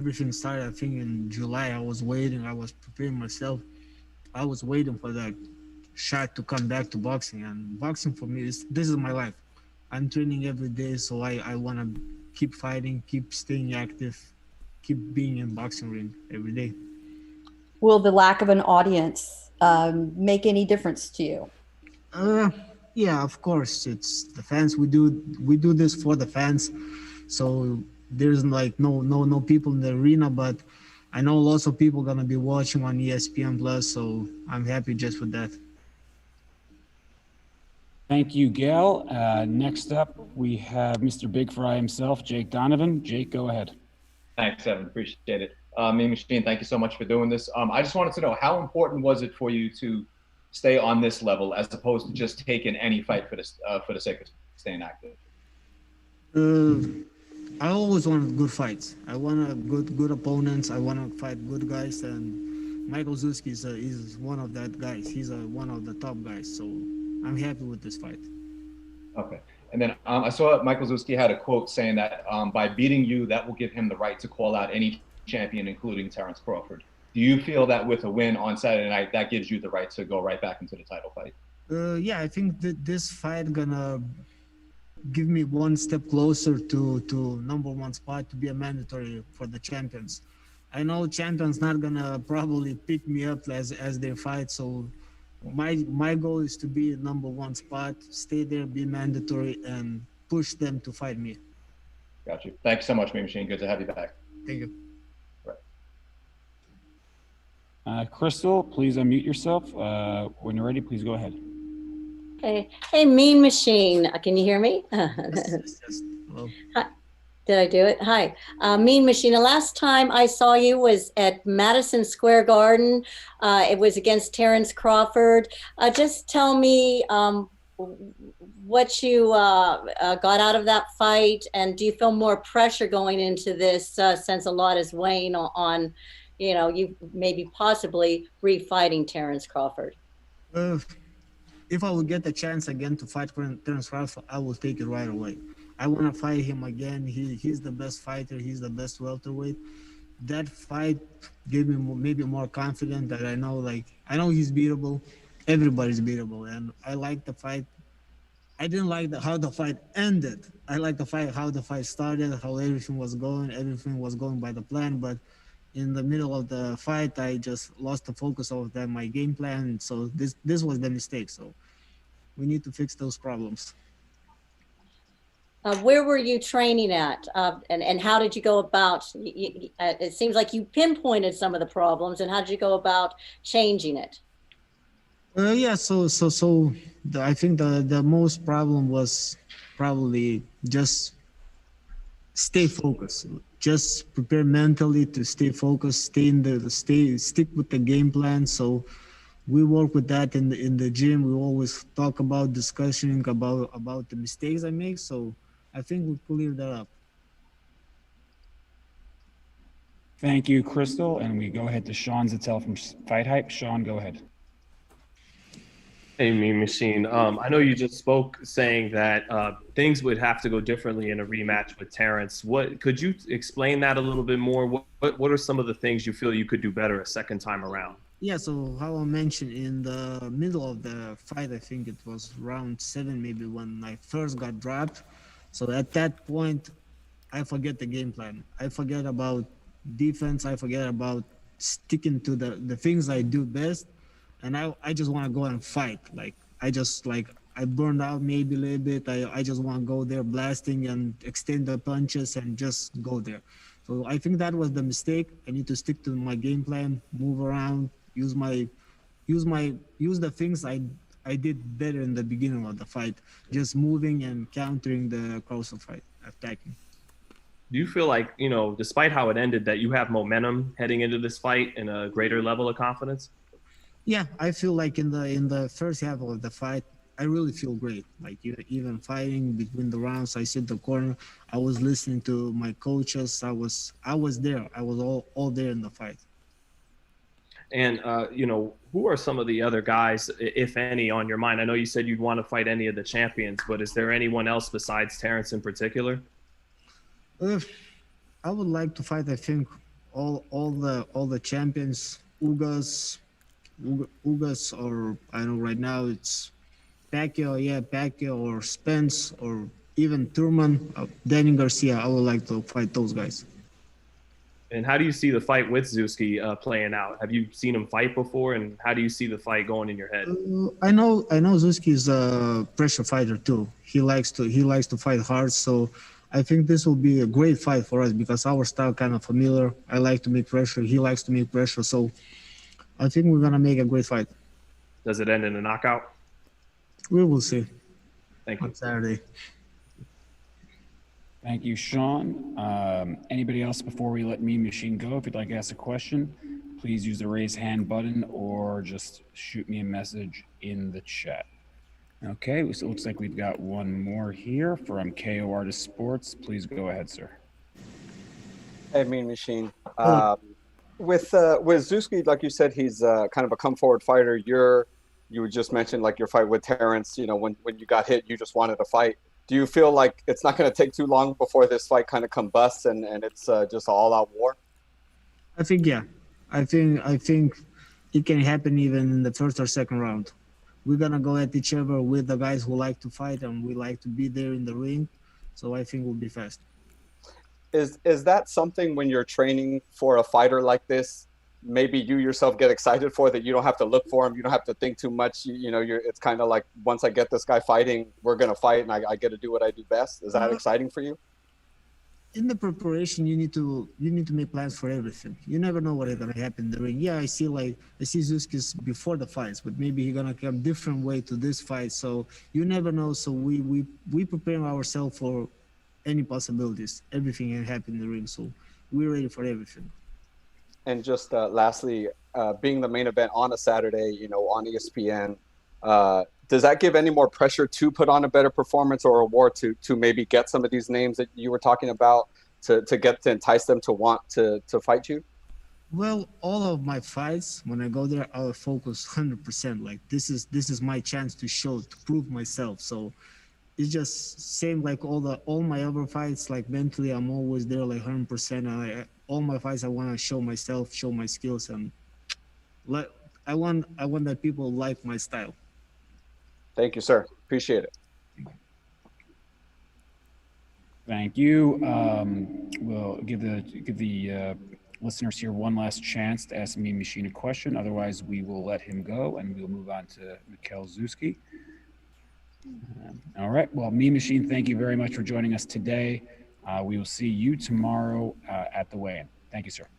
everything started, I think in July. I was waiting. I was preparing myself. I was waiting for that shot to come back to boxing. And boxing for me is this is my life. I'm training every day, so I want to keep fighting, keep staying active, keep being in boxing ring every day. Will the lack of an audience make any difference to you? Uh, yeah, of course. It's the fans. We do this for the fans. So there's like no people in the arena, but I know lots of people gonna be watching on ESPN Plus. So I'm happy just with that. Thank you, Gail. Next up, we have Mr. Big Fry himself, Jake Donovan. Jake, go ahead. Thanks, Evan. Appreciate it. Mean Machine, thank you so much for doing this. I just wanted to know, how important was it for you to stay on this level as opposed to just taking any fight for the sake of staying active? I always want good fights. I want a good opponents. I want to fight good guys, and Mikael Zewski is one of that guys. He's one of the top guys. So I'm happy with this fight. Okay. And then I saw Mikael Zewski had a quote saying that by beating you, that will give him the right to call out any champion, including Terence Crawford. Do you feel that with a win on Saturday night, that gives you the right to go right back into the title fight? Yeah, I think that this fight gonna give me one step closer to number one spot to be a mandatory for the champions. I know champions not gonna probably pick me up as they fight, so my goal is to be number one spot, stay there, be mandatory, and push them to fight me. Got you. Thanks so much, Mean Machine. Good to have you back. Thank you. Crystal, please unmute yourself. When you're ready, please go ahead. Hey, Mean Machine. Can you hear me? Yes. Hello. Hi. Did I do it? Hi. Mean Machine. The last time I saw you was at Madison Square Garden. It was against Terence Crawford. Just tell me what you got out of that fight, and do you feel more pressure going into this since a lot is weighing on you maybe possibly refighting Terence Crawford? If I would get the chance again to fight Terence Crawford, I will take it right away. I want to fight him again. He's the best fighter. He's the best welterweight. That fight gave me maybe more confidence that I know he's beatable. Everybody's beatable, and I like the fight. I didn't like how the fight ended. I like the fight, how the fight started, how everything was going. Everything was going by the plan, but in the middle of the fight, I just lost the focus of my game plan. So this was the mistake. So we need to fix those problems. Where were you training at, and how did you go about? It seems like you pinpointed some of the problems, and how did you go about changing it? Yeah. I think the most problem was probably just stay focused. Just prepare mentally to stay focused. Stick with the game plan. So we work with that in the gym. We always talk about discussing about the mistakes I make. So I think we cleared that up. Thank you, Crystal. And we go ahead to Sean Zattel from Fight Hype. Sean, go ahead. Hey, Mean Machine. I know you just spoke saying that things would have to go differently in a rematch with Terence. Could you explain that a little bit more? What are some of the things you feel you could do better a second time around? Yeah, so how I mentioned in the middle of the fight, I think it was round 7 maybe when I first got dropped. So at that point, I forget the game plan. I forget about defense. I forget about sticking to the things I do best. And I just want to go and fight. I burned out maybe a little bit. I just want to go there blasting and extend the punches and just go there. So I think that was the mistake. I need to stick to my game plan, move around, use the things I did better in the beginning of the fight, just moving and countering the Crawford fight, attacking. Do you feel like, despite how it ended, that you have momentum heading into this fight and a greater level of confidence? Yeah, I feel like in the first half of the fight, I really feel great. Like even fighting between the rounds, I sit in the corner. I was listening to my coaches. I was there. I was all there in the fight. And who are some of the other guys, if any, on your mind? I know you said you'd want to fight any of the champions, but is there anyone else besides Terence in particular? I would like to fight, I think, all the champions, Ugas, or I know right now it's Pacquiao or Spence or even Turman, Danny Garcia. I would like to fight those guys. And how do you see the fight with Zewski playing out? Have you seen him fight before, and how do you see the fight going in your head? I know Zewski is a pressure fighter too. He likes to fight hard, so I think this will be a great fight for us because our style kind of familiar. I like to make pressure. He likes to make pressure, so I think we're gonna make a great fight. Does it end in a knockout? We will see Thank you. on Saturday. Thank you, Sean. Anybody else before we let Mean Machine go? If you'd like to ask a question, please use the raise hand button or just shoot me a message in the chat. Okay, so it looks like we've got one more here from KO Artist Sports. Please go ahead, sir. Hey, Mean Machine. With Zewski, like you said, he's kind of a come forward fighter. You just mentioned like your fight with Terrence. You know, when you got hit, you just wanted to fight. Do you feel like it's not going to take too long before this fight kind of combusts and it's just an all-out war? I think yeah. I think it can happen even in the first or second round. We're gonna go at each other with the guys who like to fight and we like to be there in the ring. So I think we'll be fast. Is that something when you're training for a fighter like this, maybe you yourself get excited for, that you don't have to look for him, you don't have to think too much, it's kind of like, once I get this guy fighting, we're going to fight and I get to do what I do best? Is that exciting for you? In the preparation, you need to make plans for everything. You never know what is going to happen in the ring. Yeah, I see Zewski's before the fights, but maybe he's going to come different way to this fight. So you never know. So we prepare ourselves for any possibilities. Everything can happen in the ring. So we're ready for everything. And just lastly, being the main event on a Saturday, on ESPN, does that give any more pressure to put on a better performance or a war to maybe get some of these names that you were talking about to entice them to want to fight you? Well, all of my fights, when I go there, I'll focus 100%. Like this is my chance to prove myself. So it's just same like all my other fights. Like mentally, I'm always there like 100%. All my fights, I want to show myself, show my skills, and I want that people like my style. Thank you, sir. Appreciate it. Thank you. We'll give the listeners here one last chance to ask Mean Machine a question. Otherwise, we will let him go and we'll move on to Mikael Zewski. All right. Well, Mean Machine, thank you very much for joining us today. We will see you tomorrow at the weigh-in. Thank you, sir.